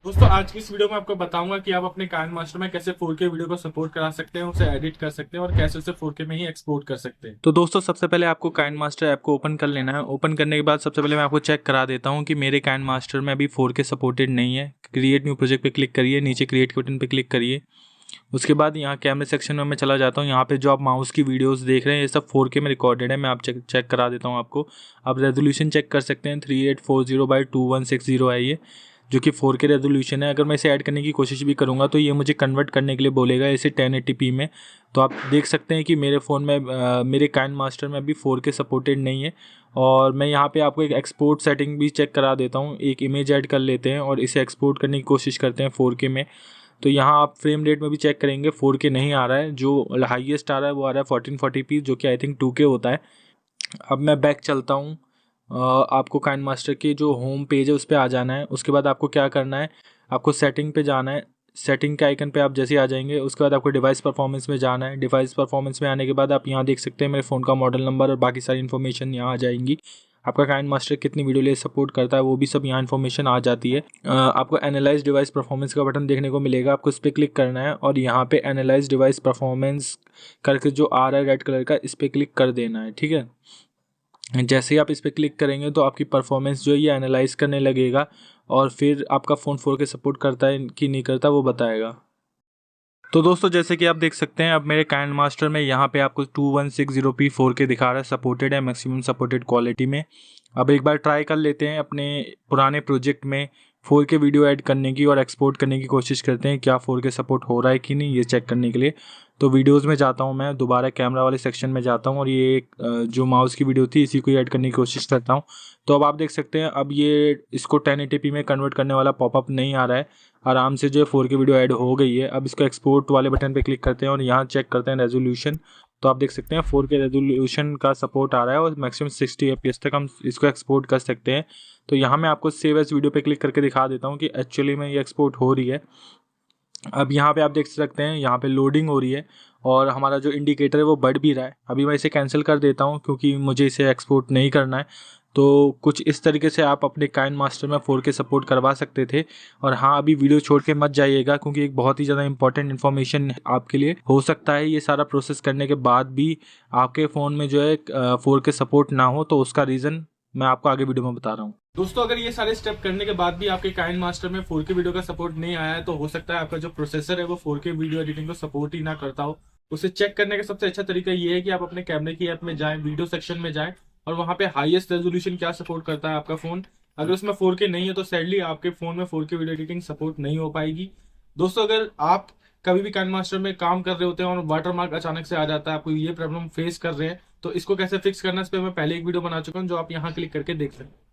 दोस्तों आज की इस वीडियो में आपको बताऊंगा कि आप अपने काइनमास्टर में कैसे 4K वीडियो को सपोर्ट करा सकते हैं, उसे एडिट कर सकते हैं और कैसे उसे 4K में ही एक्सपोर्ट कर सकते हैं। तो दोस्तों सबसे पहले आपको काइनमास्टर ऐप को ओपन कर लेना है। ओपन करने के बाद सबसे पहले मैं आपको चेक करा देता हूं कि मेरे काइनमास्टर में अभी 4K सपोर्टेड नहीं है। क्रिएट न्यू प्रोजेक्ट पे क्लिक करिए, नीचे क्रिएट के बटन पे क्लिक करिए। उसके बाद यहाँ कैमरे सेक्शन में मैं चला जाता हूँ। यहाँ पे जो आप माउस की वीडियोस देख रहे हैं ये सब 4K में रिकॉर्डेड है। मैं आप चेक करा देता हूँ आपको। आप रेजोल्यूशन चेक कर सकते हैं, 3840x2160 है ये, जो कि 4K रेजोल्यूशन है। अगर मैं इसे ऐड करने की कोशिश भी करूँगा तो ये मुझे कन्वर्ट करने के लिए बोलेगा इसे 1080p में। तो आप देख सकते हैं कि मेरे फ़ोन में मेरे काइनमास्टर में अभी 4K सपोर्टेड नहीं है। और मैं यहाँ पे आपको एक एक्सपोर्ट सेटिंग भी चेक करा देता हूँ। एक इमेज ऐड कर लेते हैं और इसे एक्सपोर्ट करने की कोशिश करते हैं 4K में। तो यहाँ आप फ्रेम रेट में भी चेक करेंगे 4K नहीं आ रहा है, जो हाईएस्ट आ रहा है वो आ रहा है 1440p, जो कि आई थिंक 2K होता है। अब मैं बैक चलता हूँ। आपको काइनमास्टर की जो होम पेज है उस पर आ जाना है। उसके बाद आपको क्या करना है, आपको सेटिंग पे जाना है। सेटिंग के आइकन पे आप जैसे ही आ जाएंगे उसके बाद आपको डिवाइस परफॉर्मेंस में जाना है। डिवाइस परफॉर्मेंस में आने के बाद आप यहाँ देख सकते हैं मेरे फ़ोन का मॉडल नंबर और बाकी सारी इन्फॉर्मेशन यहाँ आ जाएंगी। आपका काइनमास्टर कितनी वीडियो ले सपोर्ट करता है वो भी सब यहाँ इन्फॉर्मेशन आ जाती है। आपको एनालाइज डिवाइस परफॉर्मेंस का बटन देखने को मिलेगा, आपको इस पर क्लिक करना है और यहाँ पे एनालाइज डिवाइस परफॉर्मेंस करके जो आ रहा है रेड कलर का, इस पर क्लिक कर देना है। ठीक है, जैसे ही आप इस पर क्लिक करेंगे तो आपकी परफॉर्मेंस जो है ये एनालाइज करने लगेगा और फिर आपका फ़ोन 4K सपोर्ट करता है कि नहीं करता वो बताएगा। तो दोस्तों जैसे कि आप देख सकते हैं अब मेरे काइनमास्टर में यहाँ पे आपको 2160p 4K दिखा रहा है, सपोर्टेड है मैक्सिमम सपोर्टेड क्वालिटी में। अब एक बार ट्राई कर लेते हैं अपने पुराने प्रोजेक्ट में 4K वीडियो ऐड करने की और एक्सपोर्ट करने की कोशिश करते हैं क्या 4K सपोर्ट हो रहा है कि नहीं, ये चेक करने के लिए। तो वीडियोज़ में जाता हूँ, मैं दोबारा कैमरा वाले सेक्शन में जाता हूँ और ये जो माउस की वीडियो थी इसी को ऐड करने की कोशिश करता हूँ। तो अब आप देख सकते हैं अब ये इसको 1080p में कन्वर्ट करने वाला पॉपअप नहीं आ रहा है, आराम से जो है 4K वीडियो ऐड हो गई है। अब इसको एक्सपोर्ट वाले बटन पे क्लिक करते हैं और यहाँ चेक करते हैं रेजोल्यूशन। तो आप देख सकते हैं 4K रेजोल्यूशन का सपोर्ट आ रहा है और मैक्सिमम 60 fps तक हम इसको एक्सपोर्ट कर सकते हैं। तो यहाँ मैं आपको सेव एज वीडियो पे क्लिक करके दिखा देता हूँ कि एक्चुअली में ये एक्सपोर्ट हो रही है। अब यहाँ पे आप देख सकते हैं यहाँ पे लोडिंग हो रही है और हमारा जो इंडिकेटर है वो बढ़ भी रहा है। अभी मैं इसे कैंसिल कर देता हूँ क्योंकि मुझे इसे एक्सपोर्ट नहीं करना है। तो कुछ इस तरीके से आप अपने काइनमास्टर में 4K सपोर्ट करवा सकते थे। और हाँ, अभी वीडियो छोड़ के मत जाइएगा क्योंकि एक बहुत ही ज़्यादा इंपॉर्टेंट इन्फॉर्मेशन आपके लिए हो सकता है ये सारा प्रोसेस करने के बाद भी आपके फ़ोन में जो है 4K सपोर्ट ना हो, तो उसका रीज़न मैं आपको आगे वीडियो में बता रहा हूँ। दोस्तों अगर ये सारे स्टेप करने के बाद भी आपके काइनमास्टर में 4K वीडियो का सपोर्ट नहीं आया है तो हो सकता है आपका जो प्रोसेसर है वो 4K वीडियो एडिटिंग को सपोर्ट ही ना करता हो। उसे चेक करने का सबसे अच्छा तरीका ये है कि आप अपने कैमरे की ऐप में जाएं, वीडियो सेक्शन में जाएं और वहां पे हाईएस्ट रेजोल्यूशन क्या सपोर्ट करता है आपका फोन। अगर उसमें 4K नहीं है तो सैडली आपके फोन में 4K वीडियो एडिटिंग सपोर्ट नहीं हो पाएगी। दोस्तों अगर आप कभी भी काइनमास्टर में काम कर रहे होते हैं और वाटरमार्क अचानक से आ जाता है, आपको ये प्रॉब्लम फेस कर रहे हैं, तो इसको कैसे फिक्स करना है इस पर मैं पहले एक वीडियो बना चुका हूँ जो आप यहाँ क्लिक करके देख सकते हैं।